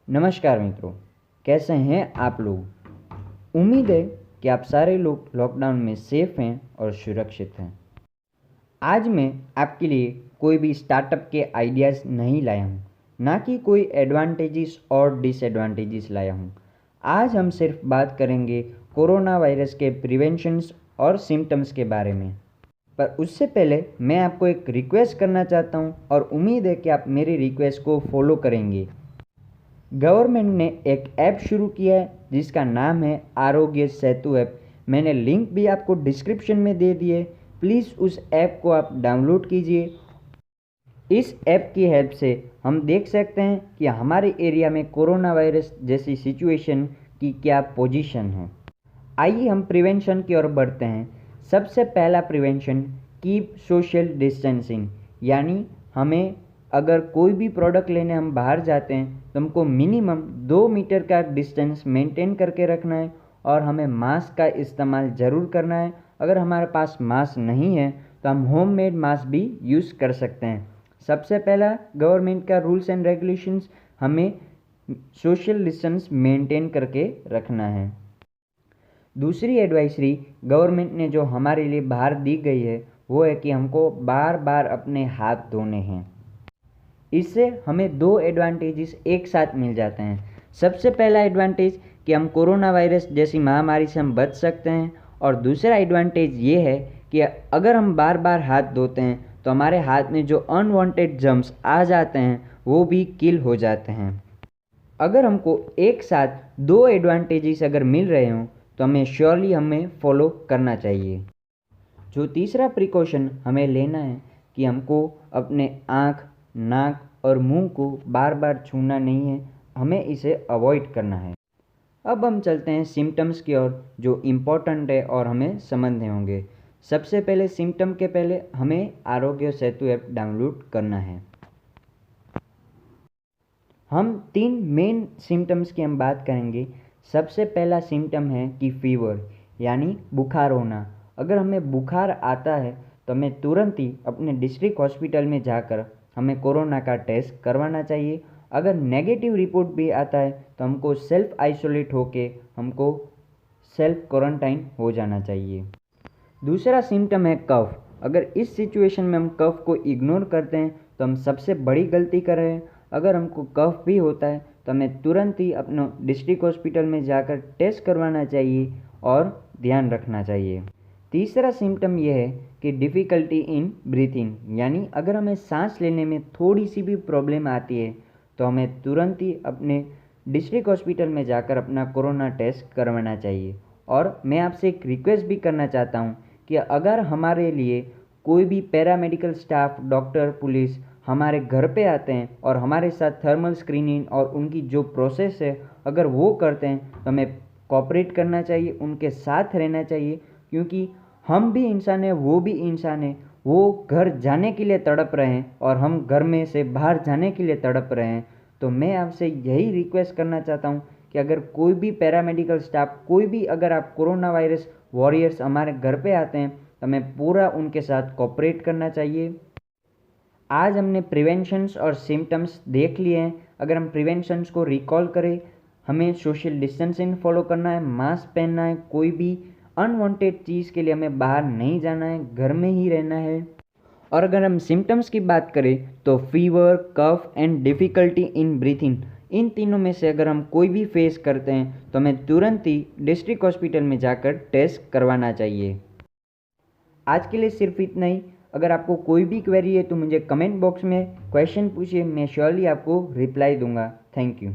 नमस्कार मित्रों, कैसे हैं आप लोग। उम्मीद है कि आप सारे लोग लॉकडाउन में सेफ हैं और सुरक्षित हैं। आज मैं आपके लिए कोई भी स्टार्टअप के आइडियाज़ नहीं लाया हूँ, ना कि कोई एडवांटेजेस और डिसएडवांटेजेस लाया हूँ। आज हम सिर्फ बात करेंगे कोरोना वायरस के प्रिवेंशंस और सिम्टम्स के बारे में। पर उससे पहले मैं आपको एक रिक्वेस्ट करना चाहता हूँ और उम्मीद है कि आप मेरी रिक्वेस्ट को फॉलो करेंगे। गवर्नमेंट ने एक ऐप शुरू किया है जिसका नाम है आरोग्य सेतु ऐप। मैंने लिंक भी आपको डिस्क्रिप्शन में दे दिए। प्लीज़ उस ऐप को आप डाउनलोड कीजिए। इस ऐप की हेल्प से हम देख सकते हैं कि हमारे एरिया में कोरोना वायरस जैसी सिचुएशन की क्या पोजीशन है। आइए हम प्रिवेंशन की ओर बढ़ते हैं। सबसे पहला प्रिवेंशन, कीप सोशल डिस्टेंसिंग, यानी हमें अगर कोई भी प्रोडक्ट लेने हम बाहर जाते हैं तो हमको मिनिमम 2 मीटर का डिस्टेंस मेंटेन करके रखना है और हमें मास्क का इस्तेमाल ज़रूर करना है। अगर हमारे पास मास्क नहीं है तो हम होममेड मास्क भी यूज़ कर सकते हैं। सबसे पहला गवर्नमेंट का रूल्स एंड रेगुलेशंस, हमें सोशल डिस्टेंस मेंटेन करके रखना है। दूसरी एडवाइजरी गवर्नमेंट ने जो हमारे लिए बाहर दी गई है वो है कि हमको बार बार अपने हाथ धोने हैं। इससे हमें दो एडवांटेजेस एक साथ मिल जाते हैं। सबसे पहला एडवांटेज कि हम कोरोना वायरस जैसी महामारी से हम बच सकते हैं, और दूसरा एडवांटेज ये है कि अगर हम बार बार हाथ धोते हैं तो हमारे हाथ में जो अनवांटेड जर्म्स आ जाते हैं वो भी किल हो जाते हैं। अगर हमको एक साथ दो एडवांटेजेस अगर मिल रहे हों तो हमें फॉलो करना चाहिए। जो तीसरा प्रिकॉशन हमें लेना है कि हमको अपने आँख, नाक और मुंह को बार बार छूना नहीं है, हमें इसे अवॉइड करना है। अब हम चलते हैं सिम्टम्स की ओर जो इम्पोर्टेंट है और हमें समझने होंगे। सबसे पहले सिम्टम के पहले हमें आरोग्य सेतु ऐप डाउनलोड करना है। हम 3 मेन सिम्टम्स की हम बात करेंगे। सबसे पहला सिम्टम है कि फीवर, यानी बुखार होना। अगर हमें बुखार आता है तो हमें तुरंत ही अपने डिस्ट्रिक्ट हॉस्पिटल में जाकर हमें कोरोना का टेस्ट करवाना चाहिए। अगर नेगेटिव रिपोर्ट भी आता है तो हमको सेल्फ आइसोलेट होके हमको सेल्फ क्वारंटाइन हो जाना चाहिए। दूसरा सिम्टम है कफ। अगर इस सिचुएशन में हम कफ को इग्नोर करते हैं तो हम सबसे बड़ी गलती कर रहे हैं। अगर हमको कफ भी होता है तो हमें तुरंत ही अपने डिस्ट्रिक्ट हॉस्पिटल में जाकर टेस्ट करवाना चाहिए और ध्यान रखना चाहिए। तीसरा सिम्टम यह है कि डिफ़िकल्टी इन ब्रीथिंग, यानी अगर हमें सांस लेने में थोड़ी सी भी प्रॉब्लम आती है तो हमें तुरंत ही अपने डिस्ट्रिक्ट हॉस्पिटल में जाकर अपना कोरोना टेस्ट करवाना चाहिए। और मैं आपसे एक रिक्वेस्ट भी करना चाहता हूँ कि अगर हमारे लिए कोई भी पैरामेडिकल स्टाफ, डॉक्टर, पुलिस हमारे घर पे आते हैं और हमारे साथ थर्मल स्क्रीनिंग और उनकी जो प्रोसेस है अगर वो करते हैं तो हमें कोऑपरेट करना चाहिए, उनके साथ रहना चाहिए, क्योंकि हम भी इंसान हैं, वो भी इंसान है। वो घर जाने के लिए तड़प रहे हैं और हम घर में से बाहर जाने के लिए तड़प रहे हैं। तो मैं आपसे यही रिक्वेस्ट करना चाहता हूँ कि अगर कोई भी पैरामेडिकल स्टाफ, कोई भी अगर आप कोरोना वायरस वॉरियर्स हमारे घर पे आते हैं तो हमें पूरा उनके साथ कोऑपरेट करना चाहिए। आज हमने प्रिवेंशंस और सिम्टम्स देख लिए हैं। अगर हम प्रिवेंशंस को रिकॉल करें, हमें सोशल डिस्टेंसिंग फॉलो करना है, मास्क पहनना है, कोई भी अनवांटेड चीज़ के लिए हमें बाहर नहीं जाना है, घर में ही रहना है। और अगर हम सिम्टम्स की बात करें तो fever, cough and difficulty in breathing, इन तीनों में से अगर हम कोई भी फेस करते हैं तो हमें तुरंत ही डिस्ट्रिक्ट हॉस्पिटल में जाकर टेस्ट करवाना चाहिए। आज के लिए सिर्फ इतना ही। अगर आपको कोई भी क्वेरी है तो मुझे कमेंट बॉक्स में क्वेश्चन पूछिए, मैं श्योरली आपको रिप्लाई दूंगा। Thank you.